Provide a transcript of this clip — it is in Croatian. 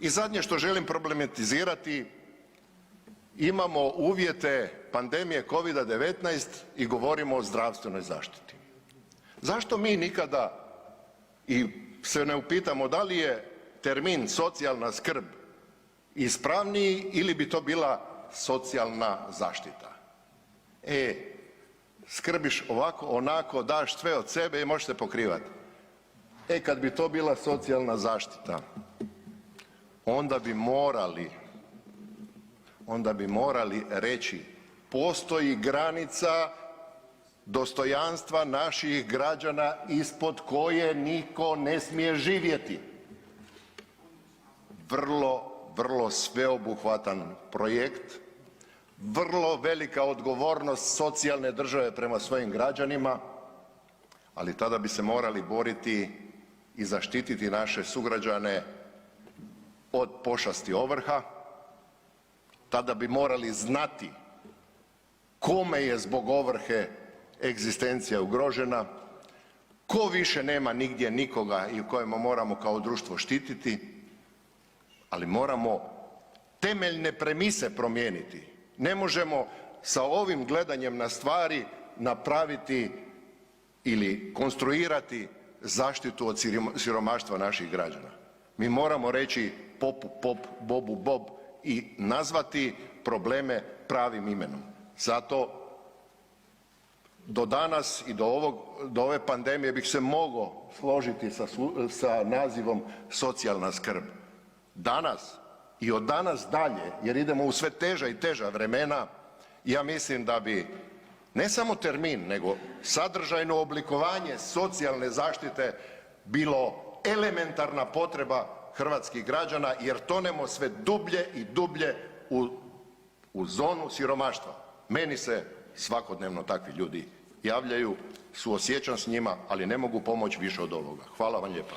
I zadnje što želim problematizirati, imamo uvjete pandemije Covida-19 i govorimo o zdravstvenoj zaštiti. Zašto mi nikada se ne upitamo da li je termin socijalna skrb ispravniji ili bi to bila socijalna zaštita? Skrbiš ovako, onako, daš sve od sebe i možeš se pokrivati. Kad bi to bila socijalna zaštita, onda bi morali reći postoji granica dostojanstva naših građana ispod koje nitko ne smije živjeti. Vrlo sveobuhvatan projekt, vrlo velika odgovornost socijalne države prema svojim građanima, ali tada bi se morali boriti i zaštititi naše sugrađane od pošasti ovrha, tada bi morali znati kome je zbog ovrhe egzistencija ugrožena, ko više nema nigdje nikoga i kojemu moramo kao društvo štititi, ali moramo temeljne premise promijeniti. Ne možemo sa ovim gledanjem na stvari napraviti ili konstruirati zaštitu od siromaštva naših građana. Mi moramo reći popu pop, bobu bob i nazvati probleme pravim imenom. Zato do danas i do ove pandemije bih se mogao složiti sa nazivom socijalna skrb. Danas i od danas dalje, jer idemo u sve teža i teža vremena, ja mislim da bi ne samo termin nego sadržajno oblikovanje socijalne zaštite bilo elementarna potreba hrvatskih građana jer tonemo sve dublje i dublje u zonu siromaštva. Meni se svakodnevno takvi ljudi javljaju, suosjećam s njima, ali ne mogu pomoći više od ovoga. Hvala vam lijepa.